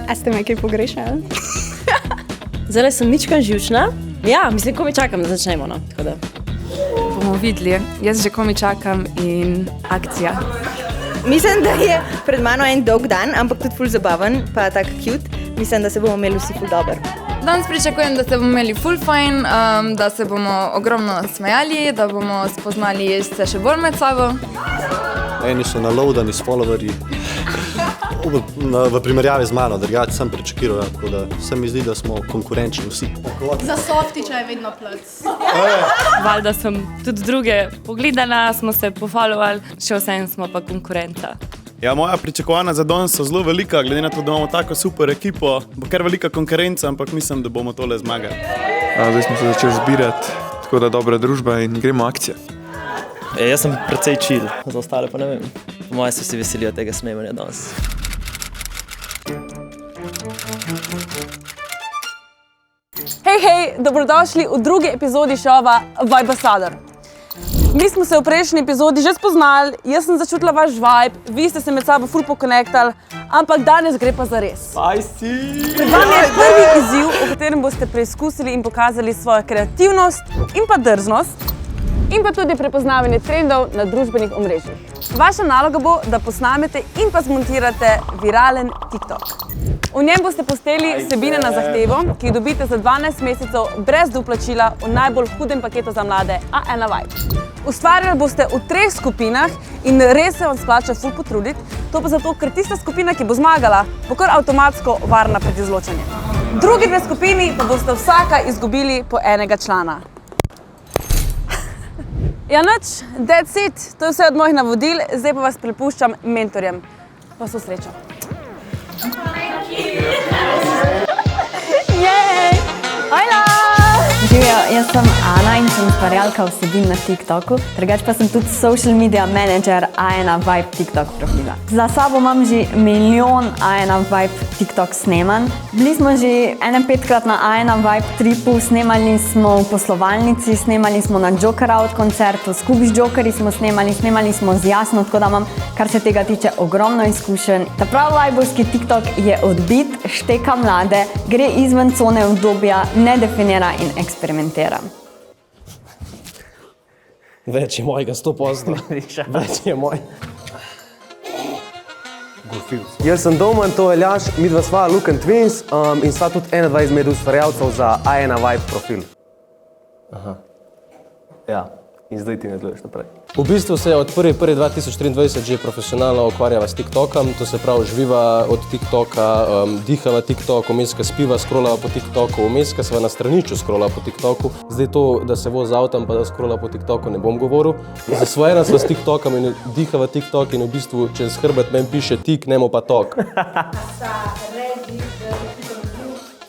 A ste me kaj pogrešali? Zdaj sem ničkan živčna. Ja, mislim, ko mi čakam, da začnemo, no. Tako da. Bomo videli. Jaz že komi čakam in akcija. Mislim, da je pred mano en dolg dan, ampak tudi ful zabaven, pa tak cute. Mislim, da se bomo imeli vsi ful dober. Danes pričakujem, da se bomo imeli ful fajn, da se bomo ogromno smejali, da bomo spoznali se še bolj med sabo. Eni so naloadani s followerji. V primerjavi z mano, drugače sem pričakiral, tako da se mi zdi, da smo konkurenčni vsi. Za softiča je vedno plc. Valjda sem tudi druge pogledala, smo se pofollowali, še vsem smo pa konkurenca. Ja, moja pričakovanja za danes so zelo velika, glede na to, da imamo tako super ekipo. Bo kar velika konkurenca, ampak mislim, da bomo tole zmagali. Zdaj smo se začeli zbirati, tako da dobra družba in gremo akcije. Jaz sem precej chill, za ostale pa ne vem. Po moje se vsi veselijo tega smejanja danes. Hej, dobrodošli v drugi epizodi šova Vibesador. Mi smo se v prejšnji epizodi že spoznali, jaz sem začutila vaš vibe, vi ste se med sabo ful pokonektal, ampak danes gre pa za res. Pred vami je prvi izziv, v katerem boste preizkusili in pokazali svojo kreativnost in pa drznost in pa tudi prepoznavanje trendov na družbenih omrežjih. Vaša naloga bo, da posnamete in pa zmontirate viralen TikTok. V njem boste posteli vsebine na zahtevo, ki jih dobite za 12 mesecev brez doplačila v najbolj hudem paketu za mlade A1 Vibe. Ustvarjali boste v 3 skupinah in res se vam splača ful potruditi, to pa zato, ker tista skupina, ki bo zmagala, bo kar avtomatsko varna pred izločanjem. Drugi 2 skupini pa boste vsaka izgubili po enega člana. Ja, nič, that's it, to je vse od mojih navodil, zdaj pa vas prepuščam mentorjem. Pa so srečo. Jej! Hojla! Živjo, jaz sem Ana in sem ustvarjalka vsebin na TikToku, drugače pa sem tudi social media manager A1 Vibe TikTok profila. Za sabo imam že milijon A1 Vibe TikTok snemanj. Bili smo že 5-krat na A1 Vibe tripu, snemali smo v poslovalnici, snemali smo na Joker Out koncertu, skupaj z Jokerji smo snemali smo z Jasno, tako da imam, kar se tega tiče, ogromno izkušenj. Ta prav vibovski TikTok je odbit, šteka mlade, gre izven cone obdobja, ne definira in eksperimentira. Več je mojega 100%. Več je moj. Jaz sem Domen, to je Ljaš, midva sva Luken Twins in sva tudi 21 izmed ustvarjalcev za A1 Vibe profil. Aha. Ja, in zdaj ti nadaljuješ naprej. V bistvu se od 1.1.2023 že profesionalno ukvarjava s TikTokom, to se pravi živiva od TikToka, dihava TikTok, vmeska spiva, scrollava po TikToku, vmeska sva na straniču scrollava po TikToku. Zdaj to, da se vozi z avtom pa da scrollava po TikToku, ne bom govoril. Zasvojena sva s TikTokom in dihava TikTok in v bistvu čez hrbet meni piše tik, nemo pa tok.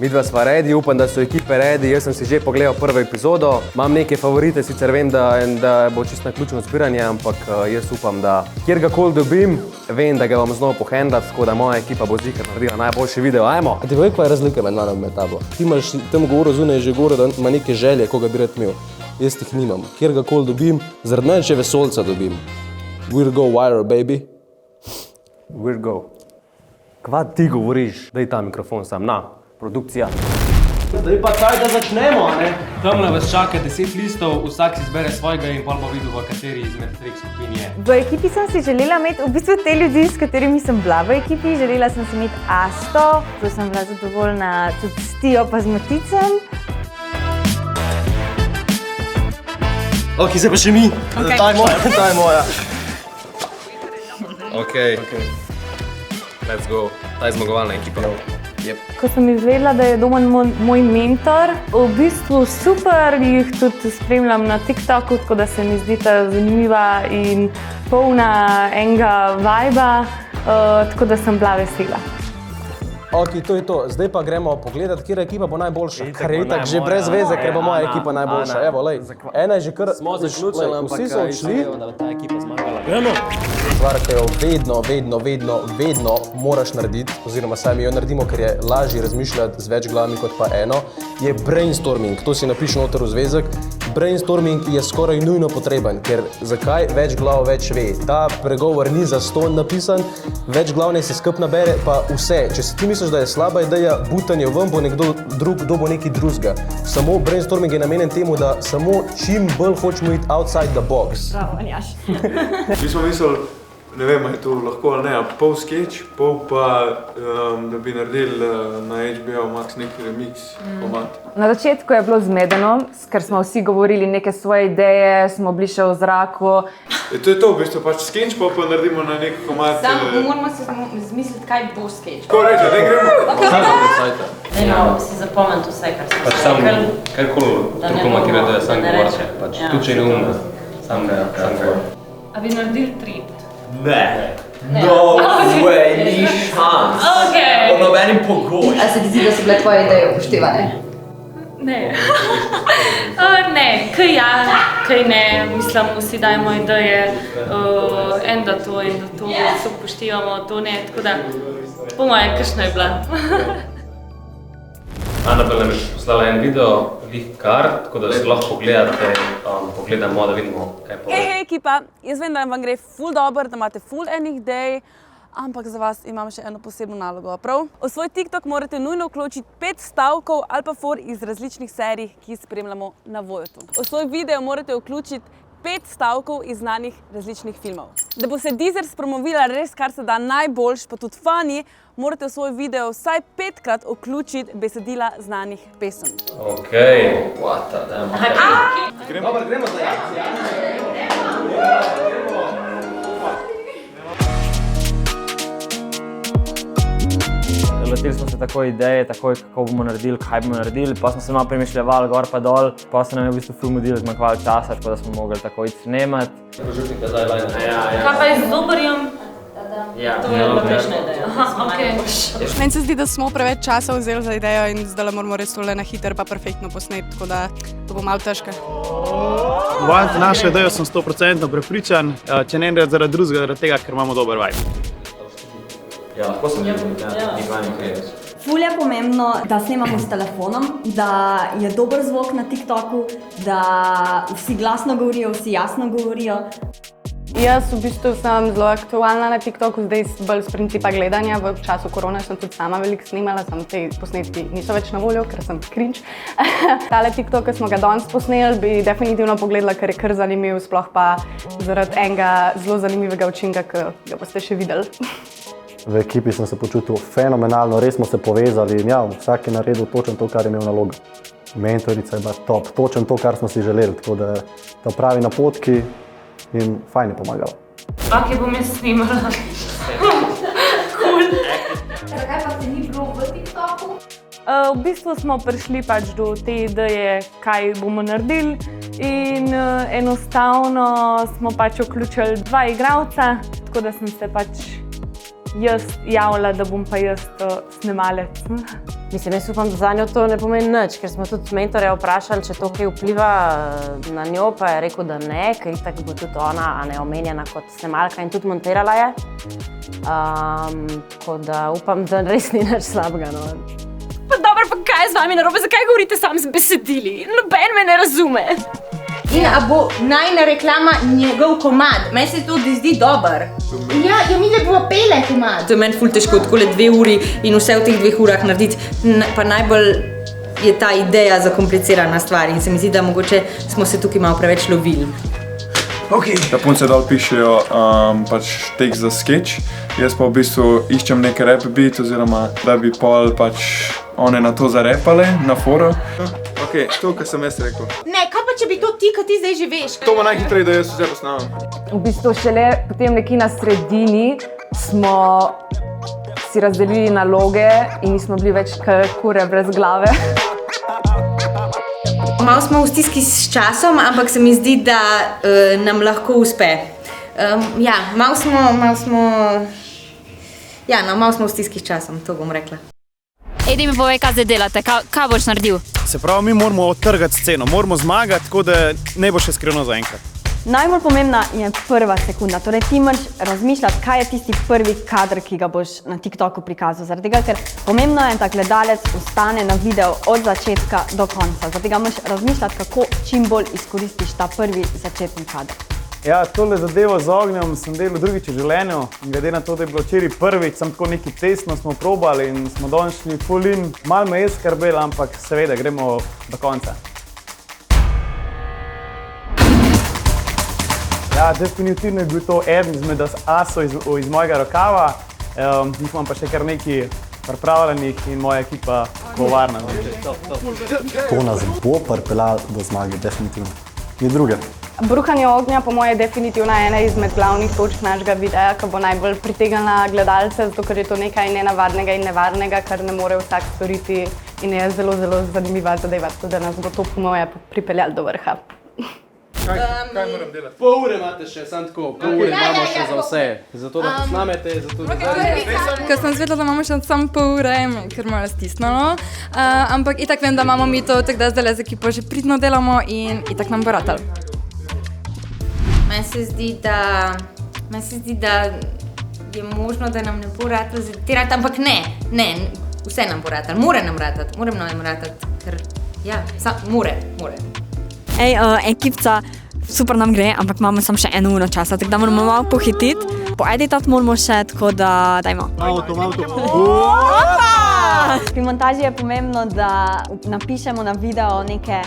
Midva sva ready, upam, da so ekipe ready, jaz sem si že pogledal prvo epizodo. Imam neke favorite, sicer vem, da bo čisto naključno zbiranje, ampak jaz upam, da kjergakoli dobim, vem, da ga bom znal pohendlati, tako da moja ekipa bo zikar naredila najboljši video, ajmo! A ti vej, kaj je razlika med nami med tabo? Ti imaš tem govoru zunaj že gore, da ima neke želje, koga bi rad imel. Jaz tih nimam. Kjergakoli dobim, zaradi mene še vesolca dobim. We'll go viral, baby. We'll go. Kva ti govoriš? Daj ta mikrofon sam, na. Produkcija. Zdaj pa kaj, da začnemo, ne? Tamle vas čaka 10 listov, vsak si izbere svojega in pol bo videl, v kateri izmed 3 skupin je. V ekipi sem si želela imeti v bistvu te ljudi, s katerimi sem bila v ekipi. Želela sem si imeti Asto, to sem bila zadovoljna tudi s Tijo pa z Maticem. Ok, zdaj pa še mi. Okay. Ta je moja. Ok. Let's go. Ta je zmagovalna ekipa. Yep. Ko sem izvedela, da je Domen moj mentor, v bistvu super, jih tudi spremljam na TikToku, tako da se mi zdi ta zanimiva in polna enega vibea, tako da sem bila vesela. Ok, to je to. Zdaj pa gremo pogledati, kjera ekipa bo najboljša. Kar je itak že brez veze, ker bo moja ekipa najboljša. Evo, lej. Ena je že kar... Smo zaključili, ampak vsi so odšli. da bo ta ekipa zmagala. Stvar, ki jo vedno moraš narediti, oziroma sami jo naredimo, ker je lažje razmišljati z več glavami kot pa eno, je brainstorming. To si napiši noter v zvezek. Brainstorming je skoraj nujno potreben, ker zakaj več glav več ve. Ta pregovor ni zastonj napisan, več glav ne se skup nabere, pa vse. Če si ti misliš, da je slaba ideja butanje ven, bo nekdo drug dobo nekaj drugega. Samo brainstorming je namenjen temu, da samo čim bolj hočemo iti outside the box. Bravo, Anjaš. Mi smo mislili, ne vem, je to lahko ali ne, pol sketch, pol pa, da bi naredili na HBO Max neki remix format. Na začetku je bilo zmedeno, ker smo vsi govorili neke svoje ideje, smo bili še v zraku. To je to, v bistvu pač sketch, pa naredimo na nek format. Samo moramo se zmisliti, kaj bo sketch. Ko reče, ne gremo? Dajmo si zapomniti vse, kar smo se rekli. Karkoli tako matira, da je sam govorče, pač tu če je neumno, sam ga. A bi naredili trip? Ne. No way, ni šans. Okej. Po nobenim pogoju. A se ti zdi, da so bile tvoje ideje upoštevane? Ne. Ne, kaj ja, kaj ne. Mislim, vsi dajemo ideje, en da to, se upoštevamo, to ne, tako da po moje, kakšna je bila. Anabel nam je poslala en video, kar, tako da si lahko pogledamo, da vidimo, kaj pa. Hej, ekipa, jaz vem, da vam gre ful dobro, da imate ful enih idej, ampak za vas imam še eno posebno nalogo, prav? V svoj TikTok morate nujno vključiti 5 stavkov ali pa for iz različnih serij, ki jih spremljamo na Voyotu. V svoj video morate vključiti 5 stavkov iz znanih različnih filmov. Da bo se Deezer spromovila res kar se da najboljš, pa tudi funny, morate v svoj video vsaj 5-krat vključiti besedila znanih pesem. Okej. What the damn. Gremo za akcijo. Lotili smo se takoj ideje, takoj kako bomo naredili, kaj bomo naredili, pa smo se malo premišljevali gor pa dol, pa se nam je v bistvu ful mudilo zmanjkvalo časa, tako da smo mogli takoj snemati. Požupnik nazaj lajno. Kaj pa je z Doberjem? Ja, to je bila prejšnja ideja. Meni se zdi, da smo preveč časa vzeli za idejo in zdaj moramo res tole na hiter pa perfektno posneti, tako da to bo malo težko. V našo idejo sem 100% prepričan, če ne zaradi drugega, zaradi tega, ker imamo dober vibe. Ja, lahko sem nekaj. Ful je pomembno, da snemamo s telefonom, da je dober zvok na TikToku, da vsi glasno govorijo, vsi jasno govorijo. Jaz v bistvu sem zelo aktualna na TikToku, zdaj bolj z principa gledanja. V času korone sem tudi sama veliko snimala, samo te posnetki niso več na voljo, ker sem cringe. Tale TikTok, ki smo ga danes posneli, bi definitivno pogledala, ker je kar zanimiv, sploh pa zaradi enega zelo zanimivega učinka, ki ga boste še videli. V ekipi sem se počutil fenomenalno, res smo se povezali in ja, vsak je naredil točno to, kar je imel nalogo. Mentorica je bila top, točno to, kar smo si želeli, tako da ta pravi napotki in fajn je pomagala. Kje bom jaz snimala? Cool. Zakaj pa se ni bilo v TikToku? V bistvu smo prišli pač do te ideje, kaj bomo naredili in enostavno smo pač vključili 2 igralca, tako da sem se pač jaz javila, da bom pa jaz snemalec. Mislim, jaz upam, da za njo to ne pomeni nič, ker smo tudi mentorja vprašali, če to kaj vpliva na njo, pa je rekel, da ne, ker itak bo tudi ona omenjena kot snemalka in tudi montirala je. Tako da upam, da res ni nič slabega. Pa dobro, pa kaj je z vami narobe, zakaj govorite sam z besedili? Noben me ne razume. In a bo najna reklama njegov komad? Meni se to zdi dober. Ja, mi ne bomo pele komad. To je meni ful težko, takole 2 uri in vse v teh 2 urah narediti. Pa najbolj je ta ideja zakomplicirana stvar in se mi zdi, da mogoče smo se tukaj malo preveč lovili. Da punce dol pišejo pač tekst za sketch, jaz pa v bistvu iščem neke rap beat, oziroma da bi pol pač one na to zarepale, na foro. Ok, to, kar sem jaz rekel. Ne, kaj pa če bi to ti, ki ti zdaj že veš? To bo najhitreje, da jaz vse posnamem. V bistvu šele potem nekje na sredini smo si razdelili naloge in nismo bili več kure brez glave. Malo smo v stiski s časom, ampak se mi zdi, da nam lahko uspe. Ja, malo smo v stiski s časom, to bom rekla. Edi mi povej, kaj zdaj delate, kaj boš naredil? Se pravi, mi moramo odtrgati sceno, moramo zmagati, tako da ne bo še skrivno zaenkrat. Najbolj pomembna je prva sekunda, torej ti moraš razmišljati, kaj je tisti prvi kadr, ki ga boš na TikToku prikazal. Zaradi tega, ker pomembno je, da gledalec ostane na video od začetka do konca. Zaradi tega moraš razmišljati, kako čim bolj izkoristiš ta prvi začetni kadr. Ja, tole zadevo z ognjem sem delal drugič v življenju. Glede na to, da je bilo včeraj prvič, sem tako neki testno smo probali in smo danes šli full in. Malo me je skrbel, ampak seveda gremo do konca. Ja, definitivno je bil to eden izmed asov iz mojega rokava. Jih imam pa še kar nekaj pripravljenih in moja ekipa kovarna. To nas bo pripeljalo do zmage, definitivno. Ni druge. Bruhanje ognja po moje je definitivno ena izmed glavnih točk našega videa, ki bo najbolj pritegnila gledalce, zato ker je to nekaj nenavadnega in nevarnega, kar ne more vsak storiti in je zelo, zelo zanimiva zadeva, tako da nas bo to po moje pripeljalo do vrha. Kaj moram delati? Pol ure imate še, samo tako, pol ure imamo še za vse. Zato, da posnamete, zato, da... Ko sem zvedela, da imamo še samo pol ure, ker malo stisnilo. Ampak itak vem, da imamo mi to, tako da zdaj z ekipo že pridno delamo in itak nam bo ratalo. Meni se zdi, da je možno, da nam ne bo ratalo zadirati, ampak ne, vse nam bo ratalo, mora nam ratati, ker ja, mora. Ej, ekipca, super nam gre, ampak imamo samo še 1 uro časa, tako da moramo malo pohititi. Poeditati moramo še, tako da dajmo. Pri montaži je pomembno, da napišemo na video neke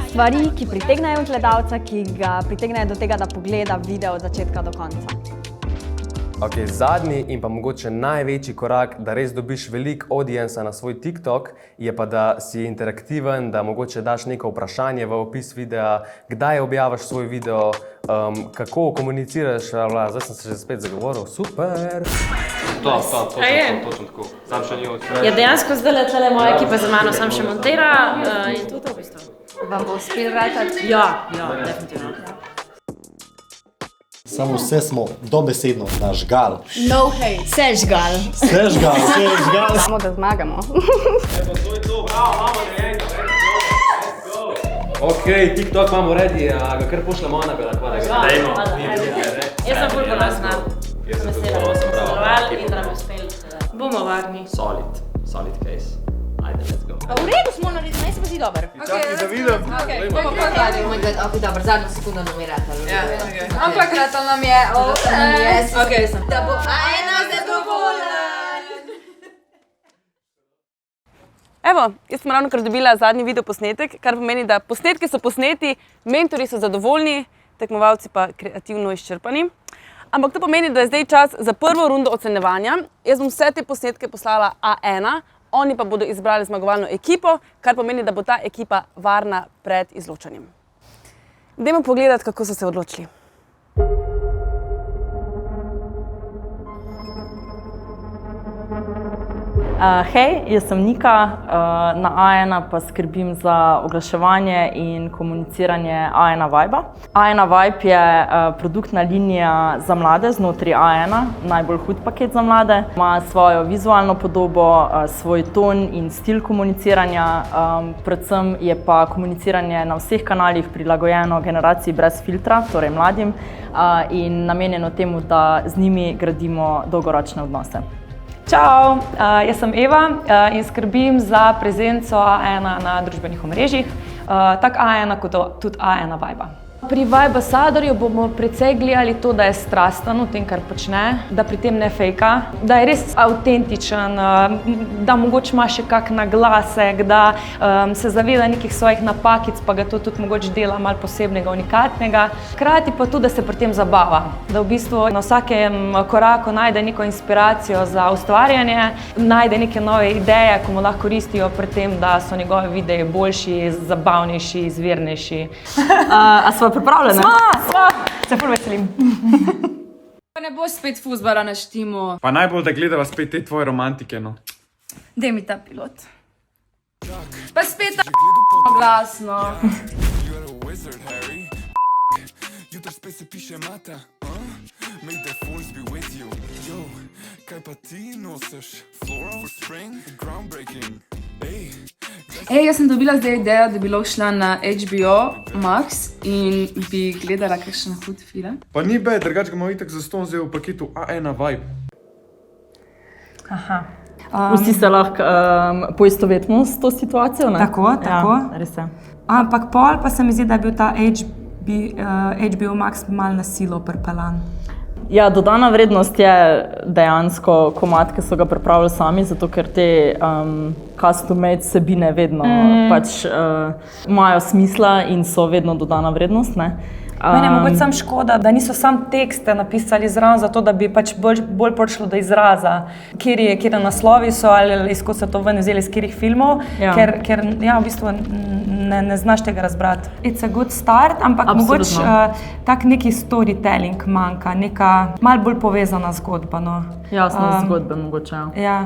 stvari, ki pritegnajo gledalca, ki ga pritegnajo do tega, da pogleda video od začetka do konca. Ok, zadnji in pa mogoče največji korak, da res dobiš veliko audienca na svoj TikTok, je pa, da si interaktiven, da mogoče daš neko vprašanje v opis videa, kdaj objaviš svoj video, kako komuniciraš, zdaj sem se že spet zagovoril, super! Točno tako, sam še ni odšel. Ja, dejansko zdaj tale moja ekipa za mano sam še montira in to v bistvu. Vam bo uspel ratati? Ja, definitivno. Samo vse smo dobesedno nažgal. No hate. Sežgal. Samo da zmagamo. Ok, TikTok imamo ready, a ga kar pošljamo Anabela, kva da ga dajmo. Jaz sem ful ponosna. Sem vesela, da smo sodelovali in da nam je uspel. Bomo varni. Solid case. Ajde, let's go. V redu smo naredili, meni se pa zdi dober. Čakaj, da vidim. Ok, zadnjo sekundo nam je ratalo. Ampak ratalo nam je, Da bo Ajna zadovoljen. Evo, jaz sem ravnokar dobila zadnji video posnetek, kar pomeni, da posnetki so posneti, mentorji so zadovoljni, tekmovalci pa kreativno izčrpani. Ampak to pomeni, da je zdaj čas za prvo rundo ocenjevanja. Jaz bom vse te posnetke poslala A1, oni pa bodo izbrali zmagovalno ekipo, kar pomeni, da bo ta ekipa varna pred izločanjem. Dajmo pogledati, kako so se odločili. Hej, jaz sem Nika, na A1 pa skrbim za oglaševanje in komuniciranje A1 Vibe. A1 Vibe je produktna linija za mlade znotraj A1, najbolj hud paket za mlade. Ima svojo vizualno podobo, svoj ton in stil komuniciranja, predvsem je pa komuniciranje na vseh kanalih prilagojeno generaciji brez filtra, torej mladim, in namenjeno temu, da z njimi gradimo dolgoročne odnose. Čau, jaz sem Eva in skrbim za prezenco A1 na družbenih omrežjih, tako A1 kot tudi A1 Vibe. Pri Vibesadorju bomo precej gledali to, da je strasten v tem, kar počne, da pri tem ne fejka, da je res avtentičen, da mogoče ima še kak naglasek, da se zaveda nekih svojih napakic, pa ga to tudi mogoče dela malo posebnega, unikatnega. Hkrati pa tudi, da se pri tem zabava, da v bistvu na vsakem koraku najde neko inspiracijo za ustvarjanje, najde neke nove ideje, ko mu lahko koristijo pri tem, da so njegove videi boljši, zabavnejši, izvirnejši. Pripravljene? Smo! Se ful veselim. Pa ne boš spet fuzbala na štimu. Pa najbolj, da gledava spet te tvoje romantike, no. Daj mi ta pilot. Pa spet ta glasno. Jutri spet se piše mata, May the force be with you. Yo, kaj pa ti nosiš? Floral, spring, groundbreaking. Jaz sem dobila zdaj idejo, da bi lahko šla na HBO Max in bi gledala kakšen hud film. Pa ni bed, drugače ga imamo itak zastonj zdaj v paketu A1 Vibe. Aha. Vsi se lahko poistovetimo s to situacijo, ne? Tako. Ja, res je. Ampak pol pa se mi zdi, da je bil ta HBO Max malo na silo pripeljan. Ja, dodana vrednost je dejansko komad, ki so ga pripravili sami, zato ker te custom-made vsebine vedno pač imajo smisla in so vedno dodana vrednost, ne? Meni je mogoče sam škoda, da niso sam tekste napisali zraven, zato da bi pač bolj prišlo do izraza, kjer naslovi so ali izkud so to ven vzeli iz katerih filmov, ker v bistvu ne znaš tega razbrati. It's a good start, ampak mogoče tak neki storytelling manjka, neka malo bolj povezana zgodba, no. Jasno, zgodbe mogoče, ja.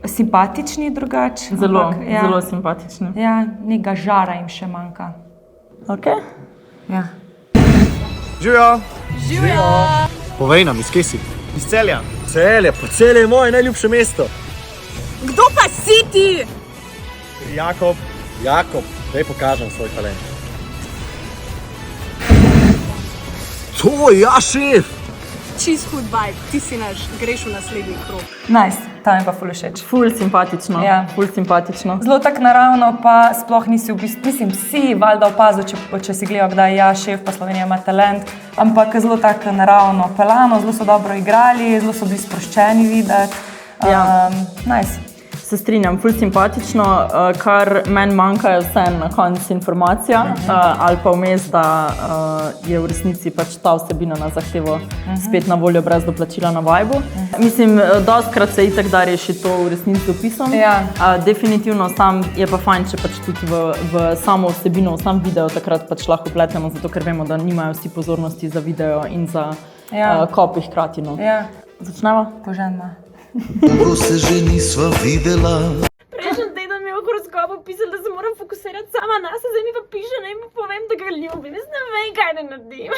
Simpatični drugače. Zelo simpatični. Ja, nekega žara jim še manjka. Ok. Ja. Živijo! Živijo! Povej nam, iz kje si? Iz Celja. Celje, pa Celje je moje najljubše mesto. Kdo pa si ti? Jakob. Jakob, daj pokažem svoj talent. To, ja, šef! Čist hud vibe, ti si naš, greš v naslednji krog. Nice, ta mi pa ful všeč. Ful simpatično, ful simpatično. Zelo tak naravno, pa sploh nisi v bistvu, mislim, si valjda opazil, če si gledal, kdaj ja, šef, pa Slovenija ima talent, ampak zelo tak naravno pelano, zelo so dobro igrali, zelo so bili sproščeni videti. Nice. Se strinjam, ful simpatično, kar meni manjka je vseeno na koncu informacija, ali pa vmes, da je v resnici pač ta vsebina na zahtevo spet na voljo brez doplačila na Vibu. Mislim, dostikrat se itak da reši to v resnici z dopisom. Definitivno sam je pa fajn, če pač tudi v samo vsebino, v sam video takrat pač lahko pletemo, zato ker vemo, da nimajo vsi pozornosti za video in za copy hkrati. Začnemo? Poželjno. Dolgo se že nisva videla. Prejšnji teden mi je v horoskopu pisalo, da se moram fokusirati sama na se, zdaj mi pa piše, naj mu povem, da ga ljubim. Jaz ne vem, kaj ne naredim.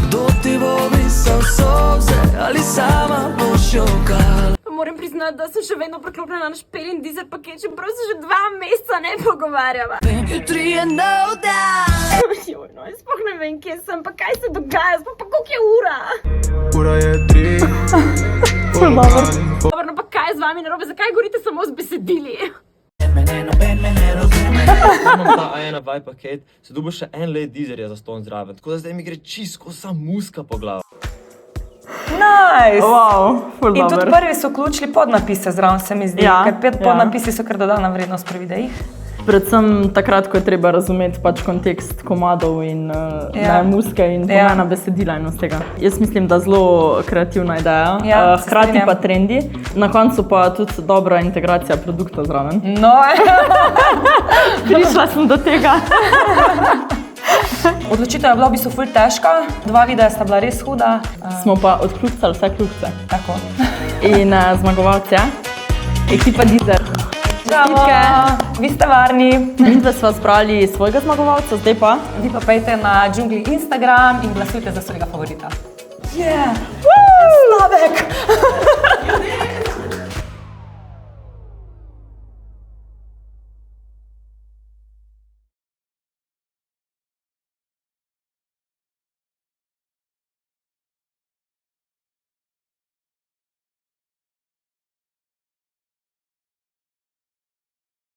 Kdo ti bo visal solze ali sama boš jokala? Moram priznati, da sem še vedno preklopljena na špelin dizel paket, čeprav se že 2 meseca ne pogovarjava. Jutri je nov dan. Joj, no, jaz sploh ne vem, kje sem, pa kaj se dogaja, sploh pa koliko je ura. Ura je 3. Dobro, no pa kaj z vami narobe, zakaj govorite samo z besedili? Imam ta A1 Vibe paket, se dobi še en let dizerja za ston zraven, tako da zdaj mi gre čisto sam muska po glavu. Nice! Wow, ful In dober. tudi prvi so vključili podnapise zraven, se mi zdi, ker podnapisi so kar dodana vrednost pri videih. Predvsem takrat, ko je treba razumeti pač kontekst komadov in muske in pomena besedila in vsega. Jaz mislim, da zelo kreativna ideja, hkrati pa trendi, na koncu pa tudi dobra integracija produkta zraven. No, prišla sem do tega. Odločitev je bila v bistvu ful težka, 2 videa sta bila res huda. Smo pa odključali vse ključce. Tako. In zmagovalci, ekipa Dizer. Bravo, vi ste varni. Mi dva sva zbrali svojega zmagovalca, zdaj pa? Vi pa pejte na Džungli Instagram in glasujte za svojega favorita. Yeah! Slavek!